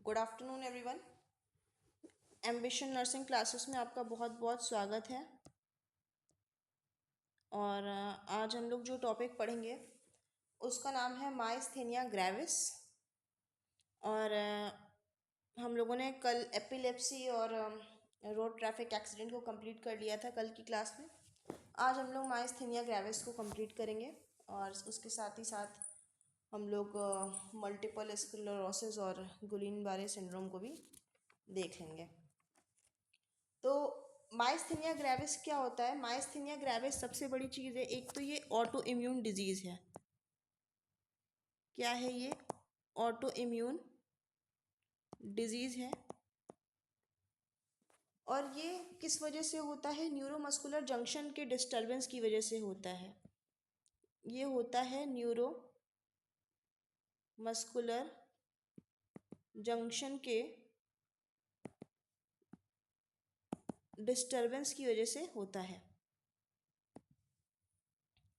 Good afternoon everyone. Ambition nursing classes में आपका बहुत बहुत स्वागत है। और आज हम लोग जो टॉपिक पढ़ेंगे उसका नाम है माइस्थेनिया ग्रेविस। और हम लोगों ने कल एपिलेप्सी और रोड ट्रैफिक एक्सीडेंट को कंप्लीट कर लिया था कल की क्लास में। आज हम लोग माइस्थेनिया ग्रेविस को कंप्लीट करेंगे और उसके साथ ही साथ हम लोग मल्टीपल स्क्लेरोसिस और गुइलेन बारे सिंड्रोम को भी देख लेंगे। तो माइस्थेनिया ग्रेविस क्या होता है? माइस्थेनिया ग्रेविस सबसे बड़ी चीज़ है, एक तो ये ऑटो इम्यून डिजीज़ है। क्या है ये? ऑटो इम्यून डिजीज़ है। और ये किस वजह से होता है? न्यूरोमस्कुलर जंक्शन के डिस्टर्बेंस की वजह से होता है। ये होता है न्यूरो मस्कुलर जंक्शन के डिस्टर्बेंस की वजह से होता है।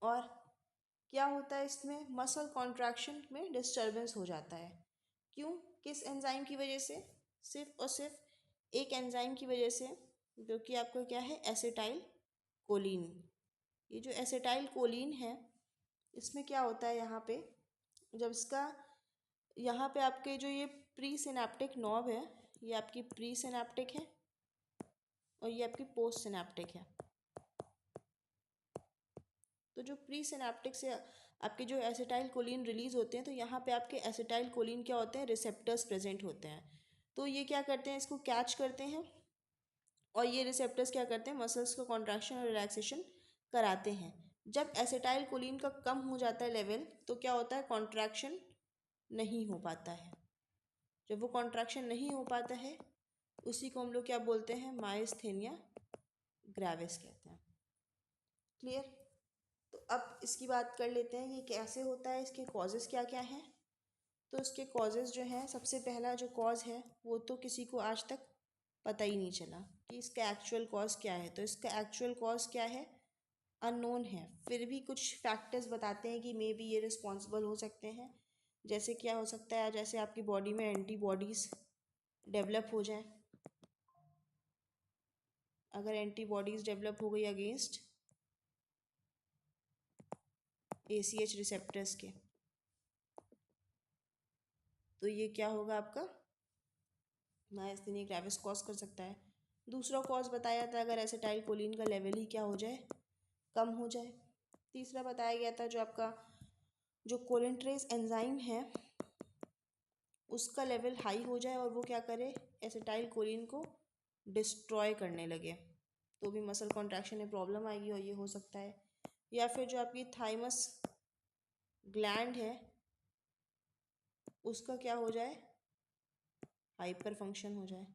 और क्या होता है इसमें? मसल कॉन्ट्रैक्शन में डिस्टर्बेंस हो जाता है। क्यों? किस एंजाइम की वजह से? सिर्फ और सिर्फ एक एंजाइम की वजह से, जो कि आपको क्या है? Acetyl choline. ये जो एसिटाइल कोलिन है, इसमें क्या होता है यहाँ पे? जब इसका यहाँ पे आपके जो ये प्री सिनेप्टिक नॉब है, ये आपकी प्री सिनेप्टिक है और ये आपकी पोस्ट सिनेप्टिक है। तो जो प्री सिनेप्टिक से आपके जो एसिटाइल कोलिन रिलीज होते हैं, तो यहाँ पे आपके एसिटाइल कोलिन क्या होते हैं? रिसेप्टर्स प्रेजेंट होते हैं। तो ये क्या करते हैं? इसको कैच करते हैं और ये रिसेप्टर्स क्या करते हैं? मसल्स को कॉन्ट्रैक्शन और रिलैक्सेशन कराते हैं। जब एसिटाइल कोलिन का कम हो जाता है लेवल, तो क्या होता है? कॉन्ट्रैक्शन नहीं हो पाता है। जब वो कॉन्ट्रैक्शन नहीं हो पाता है, उसी को हम लोग क्या बोलते हैं? माइस्थेनिया ग्रेविस कहते हैं। क्लियर? तो अब इसकी बात कर लेते हैं, ये कैसे होता है, इसके कॉजेज़ क्या क्या हैं। तो इसके कॉजेज़ जो हैं, सबसे पहला जो कॉज है वो तो किसी को आज तक पता ही नहीं चला कि इसका एक्चुअल कॉज क्या है। तो इसका एक्चुअल कॉज क्या है? अननोन है। फिर भी कुछ फैक्टर्स बताते हैं कि मे बी ये रिस्पॉन्सिबल हो सकते हैं। जैसे क्या हो सकता है? जैसे आपकी बॉडी में एंटीबॉडीज़ डेवलप हो जाए। अगर एंटीबॉडीज़ डेवलप हो गई अगेंस्ट ACH रिसेप्टर्स के, तो ये क्या होगा? आपका माइस्थेनिया ग्रेविस कॉज कर सकता है। दूसरा कॉज बताया था, अगर एसिटाइल कोलिन का लेवल ही क्या हो जाए? कम हो जाए। तीसरा बताया गया था, जो आपका जो कोलिनट्रेज एंजाइम है उसका लेवल हाई हो जाए और वो क्या करे? एसिटाइल कोलिन को डिस्ट्रॉय करने लगे, तो भी मसल कॉन्ट्रैक्शन में प्रॉब्लम आएगी और ये हो सकता है। या फिर जो आपकी थाइमस ग्लैंड है उसका क्या हो जाए? हाइपर फंक्शन हो जाए।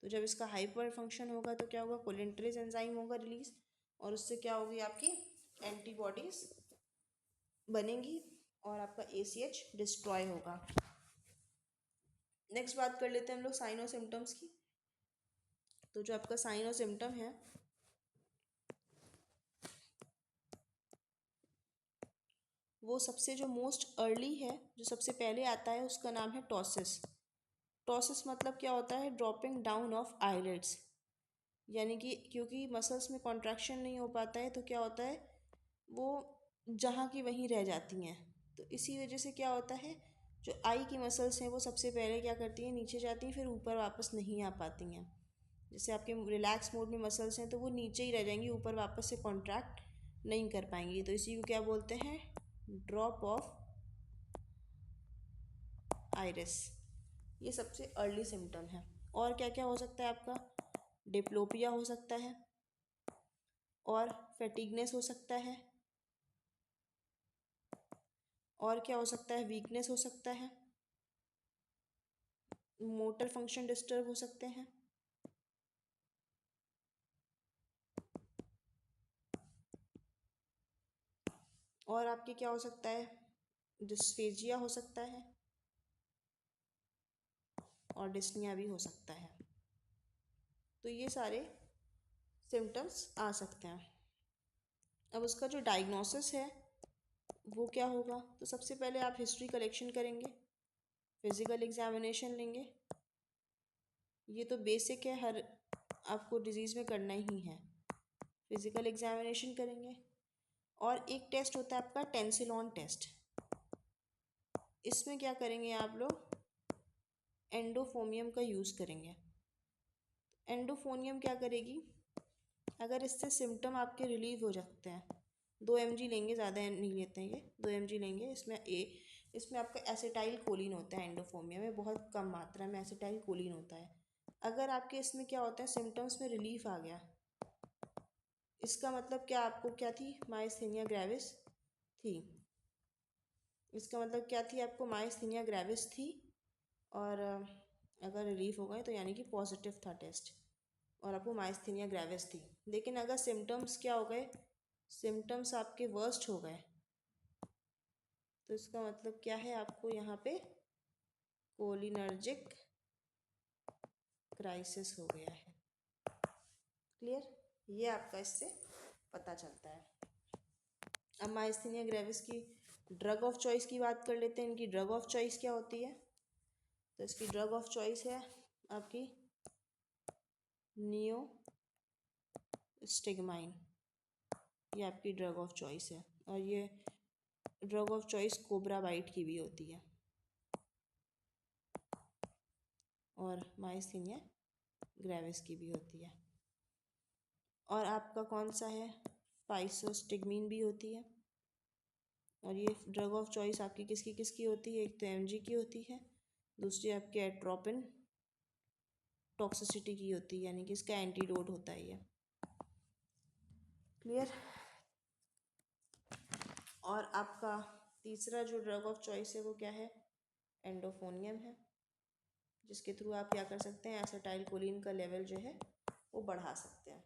तो जब इसका हाइपर फंक्शन होगा तो क्या होगा? कोलिनट्रेज एंजाइम होगा रिलीज, और उससे क्या होगी? आपकी एंटीबॉडीज बनेंगी और आपका ACH डिस्ट्रॉय होगा। नेक्स्ट बात कर लेते हैं हम लोग साइन और सिम्टम्स की। तो जो आपका साइन और सिम्टम है, वो सबसे जो मोस्ट अर्ली है, जो सबसे पहले आता है, उसका नाम है टॉसिस। टॉसिस मतलब क्या होता है? Dropping down of eyelids. यानी कि क्योंकि मसल्स में कॉन्ट्रैक्शन नहीं हो पाता है, तो क्या होता है? वो जहाँ की वहीं रह जाती हैं। तो इसी वजह से क्या होता है? जो आई की मसल्स हैं वो सबसे पहले क्या करती हैं? नीचे जाती हैं, फिर ऊपर वापस नहीं आ पाती हैं। जैसे आपके रिलैक्स मोड में मसल्स हैं तो वो नीचे ही रह जाएंगी, ऊपर वापस से कॉन्ट्रैक्ट नहीं कर पाएंगी। तो इसी को क्या बोलते हैं? Drop of iris. ये सबसे अर्ली सिम्टम है। और क्या क्या हो सकता है आपका? डिप्लोपिया हो सकता है और फैटिगनेस हो सकता है। और क्या हो सकता है? वीकनेस हो सकता है। मोटर फंक्शन डिस्टर्ब हो सकते हैं। और आपके क्या हो सकता है? डिस्फेजिया हो सकता है और डिस्निया भी हो सकता है। तो ये सारे सिम्टम्स आ सकते हैं। अब उसका जो डायग्नोसिस है वो क्या होगा? तो सबसे पहले आप हिस्ट्री कलेक्शन करेंगे फिज़िकल एग्जामिनेशन लेंगे, ये तो बेसिक है, हर आपको डिजीज़ में करना ही है। फिज़िकल एग्जामिनेशन करेंगे और एक टेस्ट होता है आपका टेंसिलॉन टेस्ट। इसमें क्या करेंगे आप लोग, एंडोफोमियम का यूज़ करेंगे। एंडोफोनियम क्या करेगी, अगर इससे सिम्टम आपके रिलीव हो सकते हैं, 2 mg लेंगे, ज़्यादा नहीं लेते हैं ये, 2 mg लेंगे। इसमें आपका एसिटाइल कोलिन होता है, एंडोफोमिया में बहुत कम मात्रा में एसिटाइल कोलिन होता है। अगर आपके इसमें क्या होता है, सिम्टम्स में रिलीफ आ गया, इसका मतलब क्या, आपको क्या थी, माइस्थेनिया ग्रेविस थी। इसका मतलब क्या थी, आपको माइस्थेनिया ग्रेविस थी, और अगर रिलीफ हो गए तो यानी कि पॉजिटिव था टेस्ट, और आपको माइस्थेनिया ग्रेविस थी। लेकिन अगर सिम्टम्स क्या हो गए, सिम्टम्स आपके वर्स्ट हो गए, तो इसका मतलब क्या है, आपको यहाँ पे कोलिनर्जिक क्राइसिस हो गया है। क्लियर, ये आपका इससे पता चलता है। अब माइस्थेनिया ग्रेविस की ड्रग ऑफ चॉइस की बात कर लेते हैं। इनकी ड्रग ऑफ चॉइस क्या होती है, तो इसकी ड्रग ऑफ चॉइस है आपकी नियो स्टिगमाइन, ये आपकी ड्रग ऑफ चॉइस है। और ये drug of choice cobra bite की भी होती है, और माइस्थेनिया ग्रेविस की भी होती है। और आपका कौन सा है, पाइसोस्टिगमीन भी होती है। और ये ड्रग ऑफ चॉइस आपकी किसकी किसकी होती है, एक तो एमजी की होती है, दूसरी आपकी एट्रोपिन टॉक्सिसिटी की होती है, यानी कि इसका एंटीडोट होता है ये। क्लियर। और आपका तीसरा जो ड्रग ऑफ चॉइस है वो क्या है, एंडोफोनियम है, जिसके थ्रू आप क्या कर सकते हैं, एसिटाइल कोलिन का लेवल जो है वो बढ़ा सकते हैं।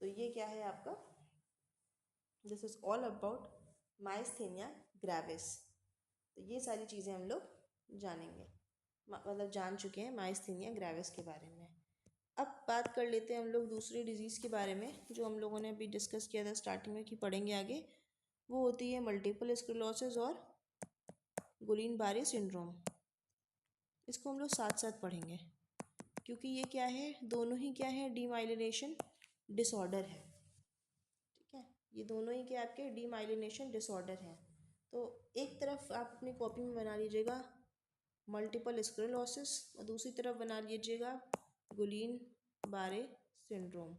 तो ये क्या है आपका, this is all about myasthenia gravis. तो ये सारी चीज़ें हम लोग जानेंगे, मतलब जान चुके हैं माइस्थेनिया ग्रेविस के बारे में। अब बात कर लेते हैं हम लोग दूसरी डिजीज़ के बारे में, जो हम लोगों ने अभी डिस्कस किया था स्टार्टिंग में कि पढ़ेंगे आगे। वो होती है मल्टीपल स्क्लेरोसिस और गुइलेन बारे सिंड्रोम। इसको हम लोग साथ साथ पढ़ेंगे, क्योंकि ये क्या है, दोनों ही क्या है, डीमाइलिनेशन डिसऑर्डर है। ठीक है, ये दोनों ही क्या आपके डीमाइलिनेशन डिसऑर्डर हैं। तो एक तरफ आप अपनी कॉपी में बना लीजिएगा मल्टीपल स्क्लेरोसिस, और दूसरी तरफ बना लीजिएगा गुइलेन बारे सिंड्रोम।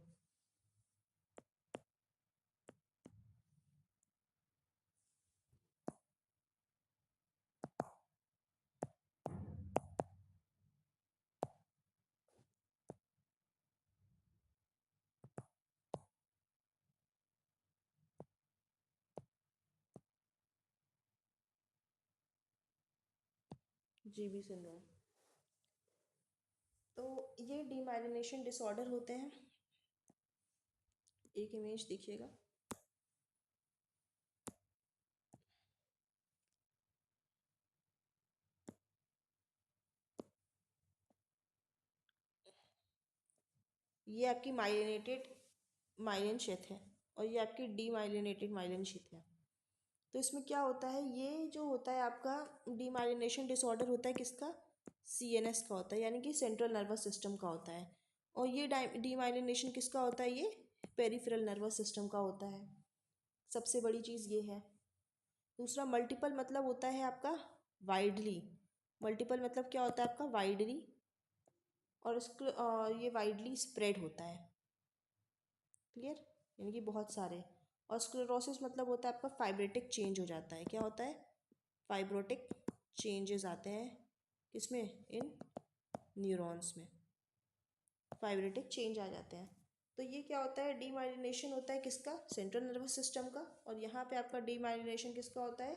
जीबी सिंड्रोम, तो ये डीमाइलिनेशन डिसऑर्डर होते हैं। एक इमेज देखिएगा, ये आपकी माइलिनेटेड माइलिन शीथ है, और ये आपकी डीमाइलिनेटेड माइलिन शीथ है। तो इसमें क्या होता है, ये जो होता है आपका डीमाइलिनेशन डिसऑर्डर होता है किसका, सीएनएस का होता है, यानी कि सेंट्रल नर्वस सिस्टम का होता है। और ये डीमाइलिनेशन किसका होता है, ये पेरिफेरल नर्वस सिस्टम का होता है। सबसे बड़ी चीज़ ये है। दूसरा मल्टीपल मतलब होता है आपका वाइडली। मल्टीपल मतलब क्या होता है आपका, वाइडली, और उसको ये वाइडली स्प्रेड होता है। क्लियर, यानी कि बहुत सारे। और स्क्लेरोसिस मतलब होता है आपका फाइब्रेटिक चेंज हो जाता है। क्या होता है, फाइब्रोटिक चेंजेस आते हैं किसमें, इन न्यूरॉन्स में फाइब्रेटिक चेंज आ जाते हैं। तो ये क्या होता है, डीमाइलिनेशन होता है किसका, सेंट्रल नर्वस सिस्टम का। और यहाँ पे आपका डीमाइलिनेशन किसका होता है,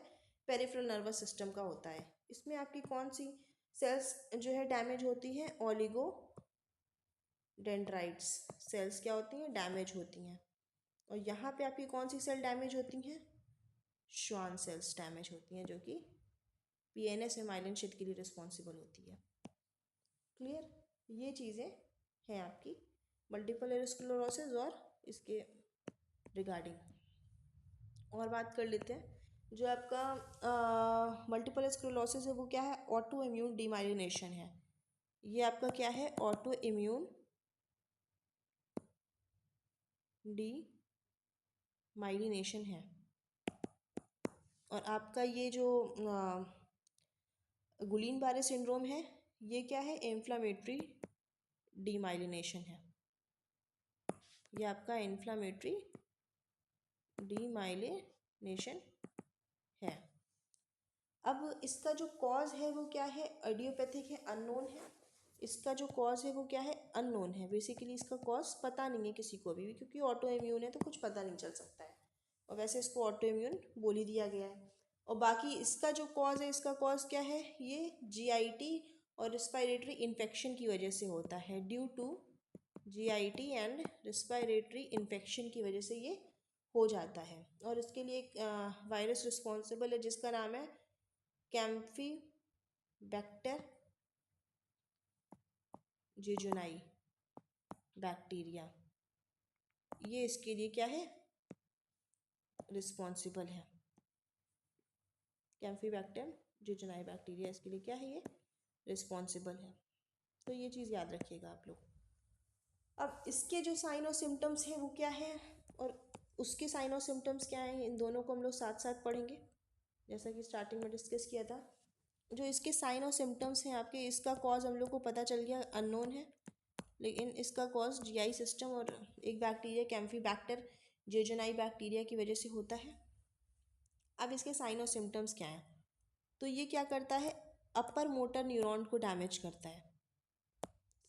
पेरिफेरल नर्वस सिस्टम का होता है। इसमें आपकी कौन सी सेल्स जो है डैमेज होती हैं, ओलिगो डेंड्राइट्स सेल्स क्या होती हैं, डैमेज होती हैं। और यहाँ पे आपकी कौन सी सेल डैमेज होती हैं, श्वान सेल्स डैमेज होती हैं, जो कि पीएनएस में माइलिन शीथ के लिए रिस्पॉन्सिबल होती है। क्लियर, ये चीज़ें हैं आपकी मल्टीपल स्क्लेरोसिस और इसके रिगार्डिंग। और बात कर लेते हैं जो आपका मल्टीपल स्क्लेरोसिस है वो क्या है, ऑटो इम्यून डीमाइलिनेशन है। ये आपका क्या है, ऑटो इम्यून डीमाइलिनेशन है। और आपका ये जो गुलीन बारे सिंड्रोम है, ये क्या है, इन्फ्लामेटरी डीमाइलिनेशन है। ये आपका इन्फ्लामेटरी डीमाइलिनेशन है। अब इसका जो कॉज है वो क्या है, आइडियोपैथिक है, अननोन है। इसका जो कॉज है वो क्या है, अननोन है। बेसिकली इसका कॉज पता नहीं है किसी को भी, क्योंकि ऑटो इम्यून है तो कुछ पता नहीं चल सकता है, और वैसे इसको ऑटो इम्यून बोल ही दिया गया है। और बाकी इसका जो कॉज है, इसका कॉज क्या है, ये जीआईटी और रिस्पायरेटरी इन्फेक्शन की वजह से होता है। Due to GIT and respiratory infection की वजह से ये हो जाता है। और इसके लिए एक वायरस रिस्पॉन्सिबल है जिसका नाम है कैम्फी बैक्टर जेजुनाई बैक्टीरिया। ये इसके लिए क्या है, रिस्पॉन्सिबल है। कैम्फी बैक्टर जेजुनाई बैक्टीरिया इसके लिए क्या है, ये रिस्पॉन्सिबल है। तो ये चीज़ याद रखिएगा आप लोग। अब इसके जो साइन और सिम्टम्स हैं वो क्या है, और उसके साइन और सिम्टम्स क्या हैं, इन दोनों को हम लोग साथ साथ पढ़ेंगे, जैसा कि स्टार्टिंग में डिस्कस किया था। जो इसके साइन और सिम्टम्स हैं आपके, इसका कॉज हम लोग को पता चल गया, अननोन है, लेकिन इसका कॉज जीआई सिस्टम और एक बैक्टीरिया कैम्फीबैक्टर जेजुनाई बैक्टीरिया की वजह से होता है। अब इसके साइन और सिम्टम्स क्या हैं, तो ये क्या करता है, अपर मोटर न्यूरॉन को डैमेज करता है।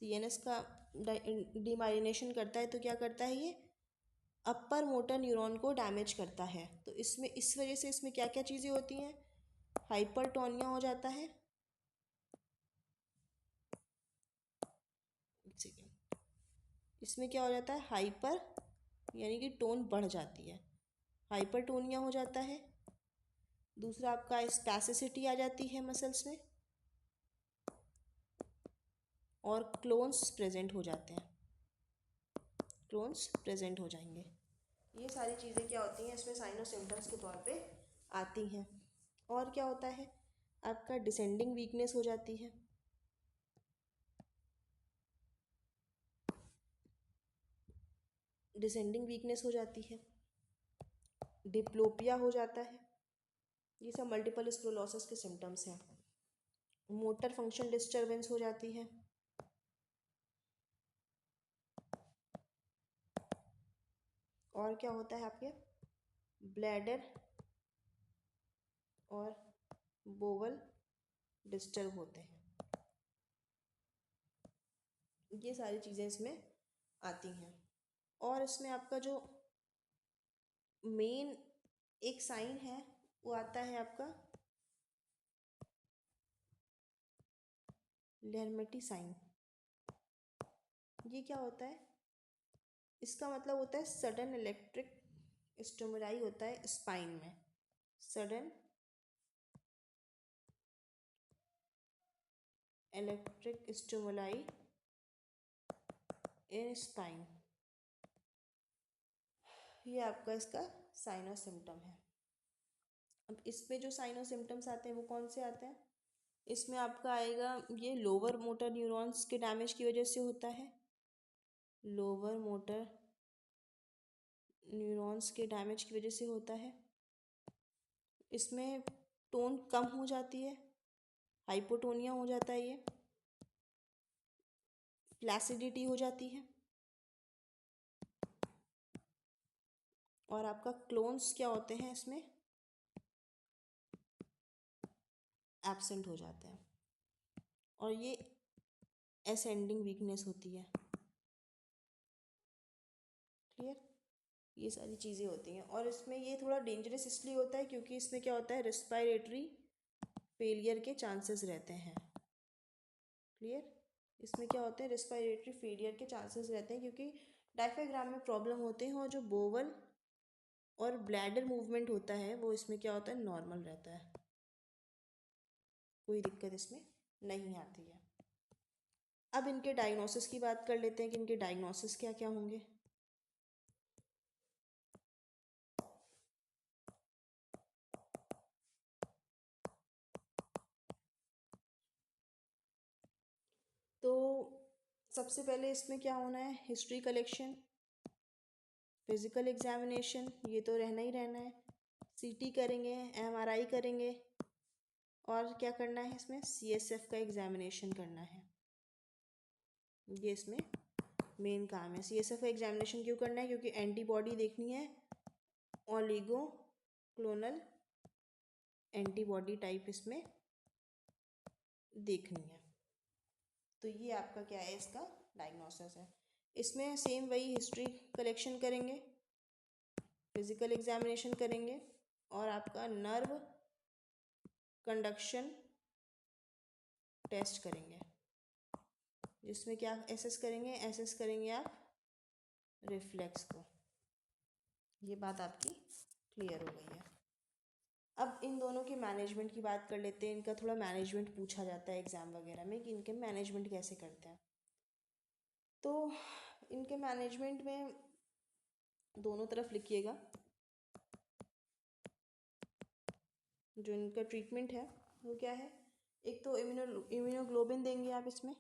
सीएनएस का डीमाइलिनेशन करता है, तो क्या करता है, ये अपर मोटर न्यूरॉन को डैमेज करता है। तो इसमें इस वजह से इसमें क्या क्या चीज़ें होती हैं, हाइपरटोनिया हो जाता है, एक सेकेंड, इसमें क्या हो जाता है, हाइपर यानी कि टोन बढ़ जाती है, हाइपरटोनिया हो जाता है। दूसरा आपका स्पैसिसिटी आ जाती है मसल्स में, और क्लोन्स प्रेजेंट हो जाते हैं, क्लोन्स प्रेजेंट हो जाएंगे। ये सारी चीज़ें क्या होती हैं, इसमें साइन और सिम्टम्स के तौर पे आती हैं। और क्या होता है, आपका डिसेंडिंग वीकनेस हो जाती है, डिसेंडिंग वीकनेस हो जाती है, डिप्लोपिया हो जाता है। ये सब मल्टीपल स्क्लेरोसिस के सिम्टम्स हैं। मोटर फंक्शन डिस्टर्बेंस हो जाती है, और क्या होता है, आपके ब्लैडर और बोवल डिस्टर्ब होते हैं। ये सारी चीज़ें इसमें आती हैं। और इसमें आपका जो मेन एक साइन है वो आता है आपका लेरमेटी साइन। ये क्या होता है, इसका मतलब होता है सडन इलेक्ट्रिक स्टिमुलाई होता है स्पाइन में, सडन इलेक्ट्रिक स्टिमुलाई इन स्पाइन। ये आपका इसका साइन और सिम्टम है। अब इसमें जो साइन और सिम्टम्स आते हैं वो कौन से आते हैं, इसमें आपका आएगा, ये लोअर मोटर न्यूरॉन्स के डैमेज की वजह से होता है, लोअर मोटर न्यूरॉन्स के डैमेज की वजह से होता है। इसमें टोन कम हो जाती है, हाइपोटोनिया हो जाता है, ये फ्लैसिडिटी हो जाती है, और आपका क्लोन्स क्या होते हैं इसमें, एब्सेंट हो जाते हैं, और ये असेंडिंग वीकनेस होती है। क्लियर, ये सारी चीज़ें होती हैं। और इसमें ये थोड़ा डेंजरस इसलिए होता है क्योंकि इसमें क्या होता है, रेस्पिरेटरी फेलियर के चांसेस रहते हैं। क्लियर, इसमें क्या होते हैं, रेस्पिरेटरी फेलियर के चांसेस रहते हैं, क्योंकि डायफ्राम में प्रॉब्लम होते हैं, और जो बोवल और ब्लैडर मूवमेंट होता है वो इसमें क्या होता है, नॉर्मल रहता है, कोई दिक्कत इसमें नहीं आती है। अब इनके डायग्नोसिस की बात कर लेते हैं कि इनके डायग्नोसिस क्या क्या होंगे। तो सबसे पहले इसमें क्या होना है, हिस्ट्री कलेक्शन, फिजिकल एग्जामिनेशन, ये तो रहना ही रहना है, सीटी करेंगे, एमआरआई करेंगे, और क्या करना है इसमें, सीएसएफ का एग्जामिनेशन करना है। ये इसमें मेन काम है। सीएसएफ का एग्जामिनेशन क्यों करना है, क्योंकि एंटीबॉडी देखनी है, ओलिगो क्लोनल एंटीबॉडी टाइप इसमें देखनी है। तो ये आपका क्या है, इसका डायग्नोसिस है। इसमें सेम वही हिस्ट्री कलेक्शन करेंगे, फिजिकल एग्जामिनेशन करेंगे, और आपका नर्व कंडक्शन टेस्ट करेंगे, जिसमें क्या एसेस करेंगे आप रिफ्लेक्स को। ये बात आपकी क्लियर हो गई है। अब इन दोनों के मैनेजमेंट की बात कर लेते हैं। इनका थोड़ा मैनेजमेंट पूछा जाता है एग्ज़ाम वगैरह में कि इनके मैनेजमेंट कैसे करते हैं। तो इनके मैनेजमेंट में दोनों तरफ लिखिएगा, जो इनका ट्रीटमेंट है वो क्या है। एक तो इम्यूनोग्लोबिन देंगे आप इसमें।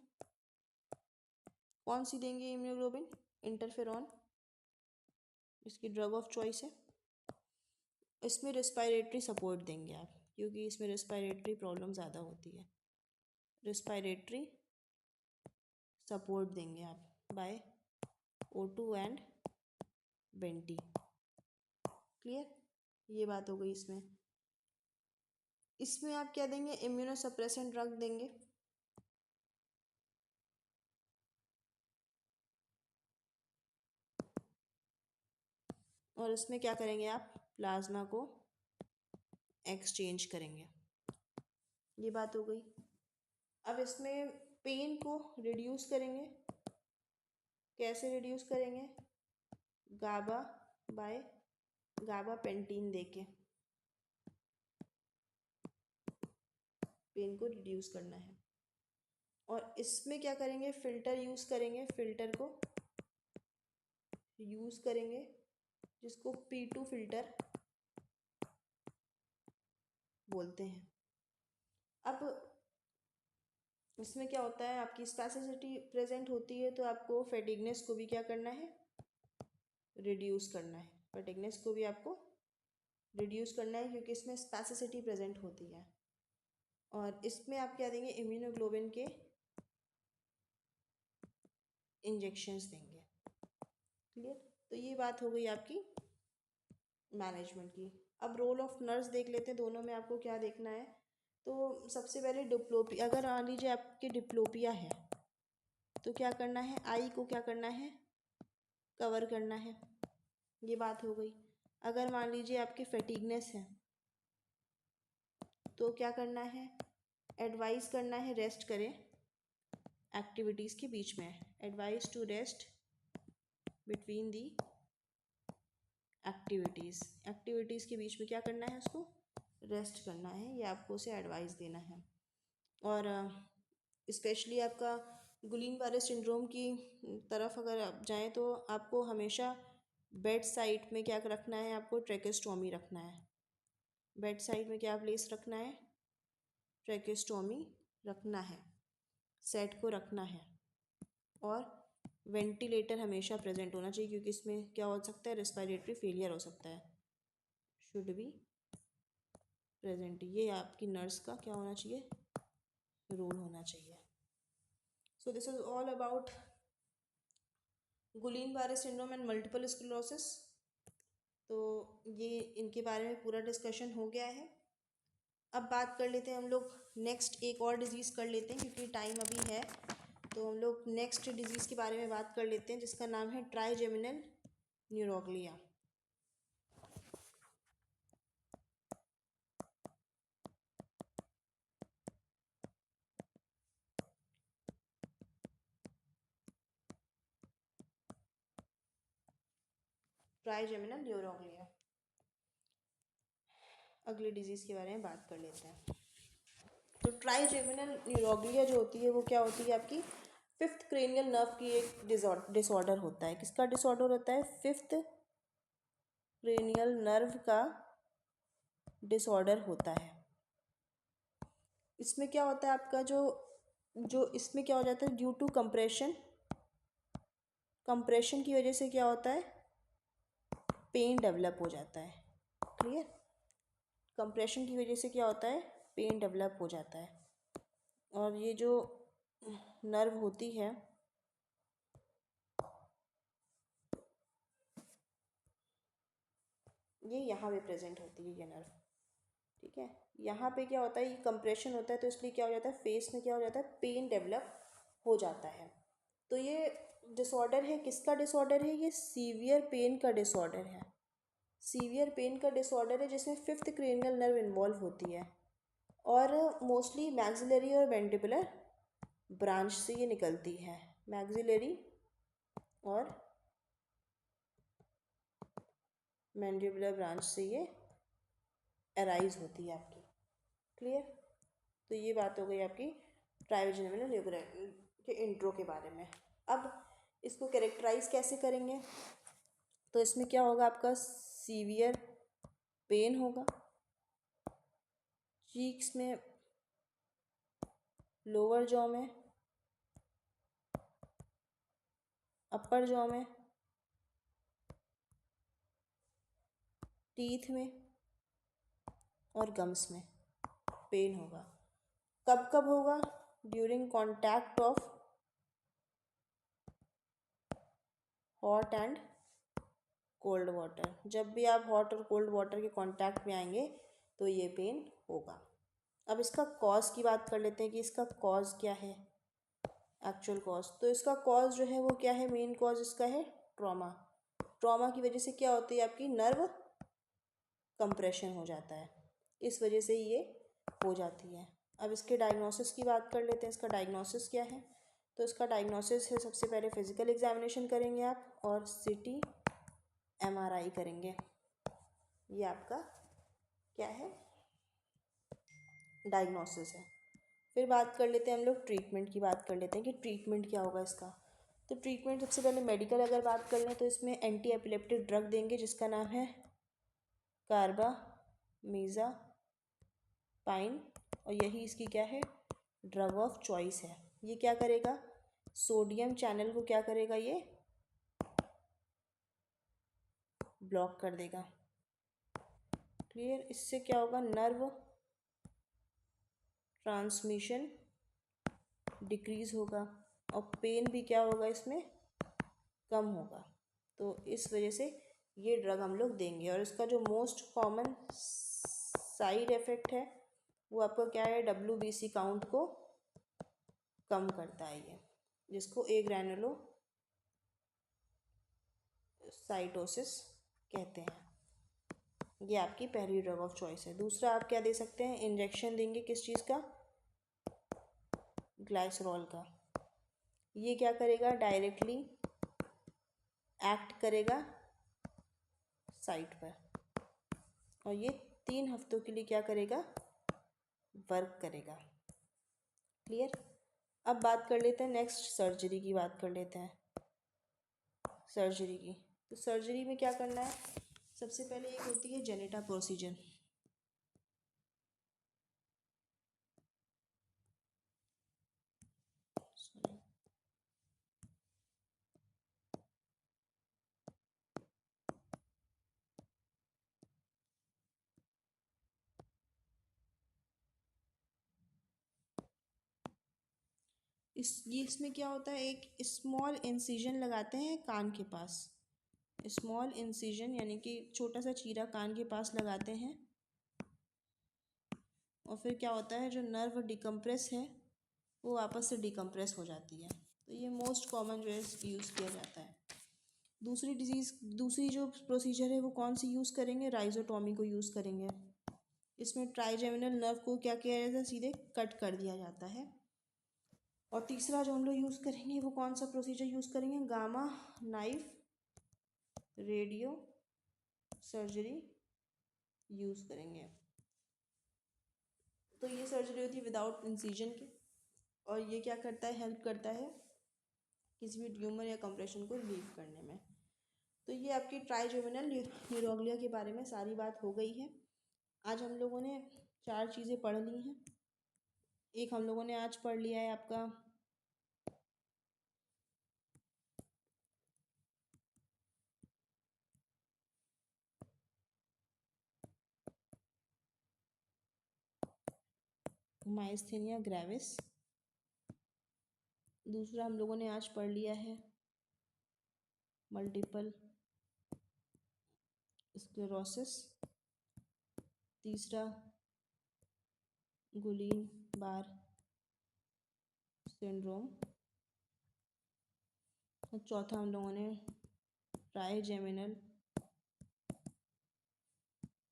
कौन सी देंगे इम्यूनोग्लोबिन, इंटरफेरॉन, इसकी ड्रग ऑफ चॉइस है। इसमें रिस्पायरेटरी सपोर्ट देंगे आप, क्योंकि इसमें रिस्पायरेटरी प्रॉब्लम ज़्यादा होती है। रिस्पायरेटरी सपोर्ट देंगे आप बाय O2 एंड बेंटी। क्लियर, ये बात हो गई। इसमें इसमें आप क्या देंगे, इम्यूनोसप्रेसेंट ड्रग देंगे। और इसमें क्या करेंगे आप, प्लाज्मा को एक्सचेंज करेंगे। ये बात हो गई। अब इसमें पेन को रिड्यूस करेंगे। कैसे रिड्यूस करेंगे, गाबा बाय गाबा पेंटीन देके पेन को रिड्यूस करना है। और इसमें क्या करेंगे, फिल्टर यूज़ करेंगे, फिल्टर को यूज़ करेंगे, जिसको P2 फिल्टर बोलते हैं। अब इसमें क्या होता है, आपकी स्पेसिसिटी प्रेजेंट होती है, तो आपको फैटिगनेस को भी क्या करना है, रिड्यूस करना है। फैटिगनेस को भी आपको रिड्यूस करना है, क्योंकि इसमें स्पेसिसिटी प्रेजेंट होती है। और इसमें आप क्या देंगे, इम्यूनोग्लोबिन के इंजेक्शंस देंगे। क्लियर, तो ये बात हो गई आपकी मैनेजमेंट की। अब रोल ऑफ नर्स देख लेते हैं, दोनों में आपको क्या देखना है। तो सबसे पहले डिप्लोपिया, अगर मान लीजिए आपके डिप्लोपिया है तो क्या करना है, आई को क्या करना है, कवर करना है। ये बात हो गई। अगर मान लीजिए आपकी फैटिगनेस है तो क्या करना है, एडवाइस करना है रेस्ट करें एक्टिविटीज़ के बीच में। Advice to rest between the activities के बीच में क्या करना है, उसको रेस्ट करना है। ये आपको उसे एडवाइस देना है। और स्पेशली आपका गुलीन बारे सिंड्रोम की तरफ अगर आप जाएँ तो आपको हमेशा बेड साइड में क्या रखना है, आपको ट्रेकेस्टोमी रखना है। बेड साइड में क्या प्लेस रखना है, ट्रेकेस्टोमी रखना है, सेट को रखना है। और वेंटिलेटर हमेशा प्रेजेंट होना चाहिए, क्योंकि इसमें क्या हो सकता है, रेस्पिरेटरी फेलियर हो सकता है। शुड बी प्रेजेंट, ये आपकी नर्स का क्या होना चाहिए, रोल होना चाहिए। So this is all about Guleen बारे सिंड्रोम एंड मल्टीपल स्क्लेरोसिस। तो ये इनके बारे में पूरा डिस्कशन हो गया है। अब बात कर लेते हैं हम लोग नेक्स्ट एक और डिज़ीज़ कर लेते हैं, क्योंकि टाइम अभी है। तो हम लोग नेक्स्ट डिज़ीज़ के बारे में बात कर लेते हैं, जिसका नाम है ट्राइजेमिनल न्यूरोग्लिया। ट्राइजेमिनल न्यूरोग्लिया, अगले डिजीज़ के बारे में बात कर लेते हैं। तो ट्राइजेमिनल न्यूरोग्लिया जो होती है वो क्या होती है, आपकी फिफ्थ क्रेनियल नर्व की एक डिसऑर्डर होता है। किसका डिसऑर्डर होता है, फिफ्थ क्रेनियल नर्व का डिसऑर्डर होता है। इसमें क्या होता है, आपका जो जो इसमें क्या हो जाता है, ड्यू टू कंप्रेशन, कंप्रेशन की वजह से क्या होता है, पेन डेवलप हो जाता है। क्लियर? कंप्रेशन की वजह से क्या होता है, पेन डेवलप हो जाता है। और ये जो नर्व होती है, ये यहाँ पे प्रेजेंट होती है, ये नर्व। ठीक है, यहाँ पे क्या होता है, ये कंप्रेशन होता है तो इसलिए क्या हो जाता है, फेस में क्या हो जाता है, पेन डेवलप हो जाता है। तो ये डिसऑर्डर है, किसका डिसऑर्डर है, ये सीवियर पेन का डिसऑर्डर है। सीवियर पेन का डिसऑर्डर है जिसमें फिफ्थ क्रेनियल नर्व इन्वॉल्व होती है, और मोस्टली मैक्सिलरी और मैंडिबुलर ब्रांच से ये निकलती है। मैक्सिलरी और मैंडिबुलर ब्रांच से ये अराइज होती है आपकी। क्लियर? तो ये बात हो गई आपकी ट्राइजेमिनल न्यूक्लियर के इंट्रो के बारे में। अब इसको कैरेक्टराइज कैसे करेंगे, तो इसमें क्या होगा, आपका सीवियर पेन होगा चीक्स में, लोअर जॉ में, अपर जॉ में, टीथ में और गम्स में पेन होगा। कब कब होगा, during contact of hot and cold water. जब भी आप हॉट और कोल्ड वाटर के कांटेक्ट में आएंगे तो ये पेन होगा। अब इसका कॉज की बात कर लेते हैं कि इसका कॉज क्या है, एक्चुअल कॉज। तो इसका कॉज जो है वो क्या है, मेन कॉज इसका है ट्रॉमा। ट्रॉमा की वजह से क्या होती है, आपकी नर्व कंप्रेशन हो जाता है, इस वजह से ये हो जाती है। अब इसके डायग्नोसिस की बात कर लेते हैं। इसका डायग्नोसिस क्या है, तो इसका डायग्नोसिस है, सबसे पहले फिजिकल एग्जामिनेशन करेंगे आप और सिटी एमआरआई करेंगे। ये आपका क्या है, डायग्नोसिस है। फिर बात कर लेते हैं हम लोग, ट्रीटमेंट की बात कर लेते हैं कि ट्रीटमेंट क्या होगा इसका। तो ट्रीटमेंट सबसे पहले मेडिकल अगर बात कर लें तो इसमें एंटी एपिलेप्टिक ड्रग देंगे जिसका नाम है कार्बामीज़ापाइन, और यही इसकी क्या है, ड्रग ऑफ चॉइस है। ये क्या करेगा, सोडियम चैनल को क्या करेगा, ये ब्लॉक कर देगा। क्लियर? इससे क्या होगा, नर्व ट्रांसमिशन डिक्रीज होगा और पेन भी क्या होगा, इसमें कम होगा। तो इस वजह से ये ड्रग हम लोग देंगे। और इसका जो मोस्ट कॉमन साइड इफ़ेक्ट है वो आपका क्या है, WBC काउंट को कम करता है ये, जिसको ए ग्रैनुलो साइटोसिस कहते हैं। ये आपकी पहली ड्रग ऑफ चॉइस है। दूसरा आप क्या दे सकते हैं, इंजेक्शन देंगे, किस चीज़ का, ग्लाइसरॉल का। ये क्या करेगा, डायरेक्टली एक्ट करेगा साइट पर, और ये 3 हफ्तों के लिए क्या करेगा, वर्क करेगा। क्लियर? अब बात कर लेते हैं नेक्स्ट, सर्जरी की बात कर लेते हैं। सर्जरी की, तो सर्जरी में क्या करना है, सबसे पहले एक होती है जेनेटा प्रोसीजर। इसमें क्या होता है, एक स्मॉल इंसिजन लगाते हैं कान के पास। स्मॉल इंसिजन यानी कि छोटा सा चीरा कान के पास लगाते हैं, और फिर क्या होता है, जो नर्व डिकम्प्रेस है वो वापस से डिकम्प्रेस हो जाती है। तो ये मोस्ट कॉमन जो है यूज़ किया जाता है। दूसरी जो प्रोसीजर है वो कौन सी यूज़ करेंगे, राइजोटॉमी को यूज़ करेंगे। इसमें ट्राइजेमिनल नर्व को क्या किया जाता है, सीधे कट कर दिया जाता है। और तीसरा जो हम लोग यूज़ करेंगे वो कौन सा प्रोसीजर यूज़ करेंगे, gamma knife radio surgery use करेंगे। तो ये सर्जरी होती है विदाउट इंसिजन के, और ये क्या करता है, हेल्प करता है किसी भी ट्यूमर या कंप्रेशन को रिलीव करने में। तो ये आपकी ट्राइजेमिनल न्यूरोग्लिया के बारे में सारी बात हो गई है। आज हम लोगों ने 4 चीज़ें पढ़ ली हैं। एक हम लोगों ने आज पढ़ लिया है आपका माइस्थेनिया ग्रेविस। दूसरा हम लोगों ने आज पढ़ लिया है मल्टीपल स्क्लेरोसिस। तीसरा गुलीन बार सिंड्रोम। और चौथा हम लोगों ने ट्राइजेमिनल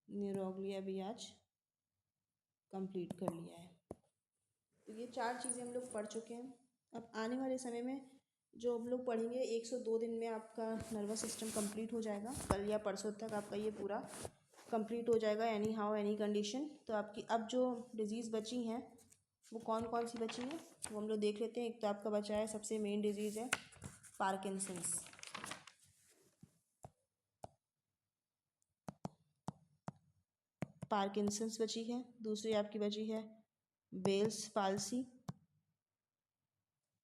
न्यूरोग्लिया भी आज कंप्लीट कर लिया है। तो ये 4 चीज़ें हम लोग पढ़ चुके हैं। अब आने वाले समय में जो हम लोग पढ़ेंगे 102 दिन में आपका नर्वस सिस्टम कंप्लीट हो जाएगा। कल या परसों तक आपका ये पूरा कंप्लीट हो जाएगा, एनी हाउ एनी कंडीशन। तो आपकी अब जो डिजीज़ बची हैं वो कौन कौन सी बची हैं वो हम लोग देख लेते हैं। एक तो आपका बचा है, सबसे मेन डिजीज़ है पार्किंसंस। पार्किंसंस बची है। दूसरी आपकी बची है बेल्स पाल्सी,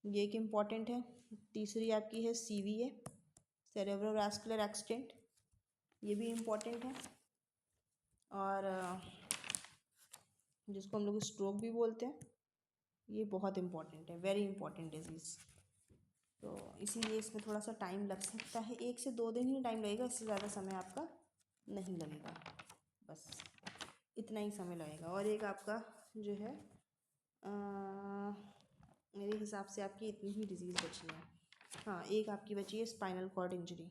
ये एक इम्पॉर्टेंट है। तीसरी आपकी है CVA सेरेब्रोवास्कुलर एक्सीडेंट, ये भी इम्पॉर्टेंट है। और जिसको हम लोग स्ट्रोक भी बोलते हैं, ये बहुत इम्पॉर्टेंट है, वेरी इम्पॉर्टेंट डिजीज़। तो इसीलिए इसमें थोड़ा सा टाइम लग सकता है, 1 से 2 दिन ही टाइम लगेगा, इससे ज़्यादा समय आपका नहीं लगेगा, बस इतना ही समय लगेगा। और एक आपका जो है मेरे हिसाब से आपकी इतनी ही डिजीज़ बची है। हाँ, एक आपकी बची है स्पाइनल कॉर्ड इंजरी।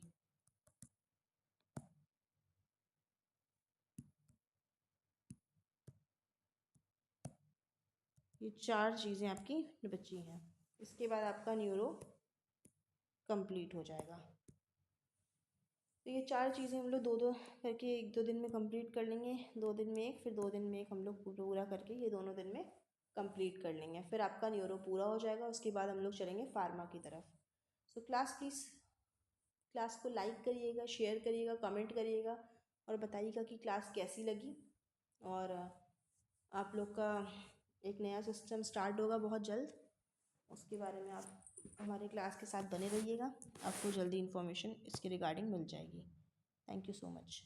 ये 4 चीज़ें आपकी बची हैं। इसके बाद आपका न्यूरो कंप्लीट हो जाएगा। तो ये 4 चीज़ें हम लोग 2-2 करके 1-2 दिन में कंप्लीट कर लेंगे। 2 दिन में एक, फिर 2 दिन में एक हम लोग पूरा करके ये दोनों दिन में कंप्लीट कर लेंगे। फिर आपका न्यूरो पूरा हो जाएगा। उसके बाद हम लोग चलेंगे फार्मा की तरफ। सो क्लास प्लीज़, क्लास को लाइक करिएगा, शेयर करिएगा, कमेंट करिएगा और बताइएगा कि क्लास कैसी लगी। और आप लोग का एक नया सिस्टम स्टार्ट होगा बहुत जल्द, उसके बारे में आप हमारे क्लास के साथ बने रहिएगा। आपको जल्दी इन्फॉर्मेशन इसके रिगार्डिंग मिल जाएगी। Thank you so much.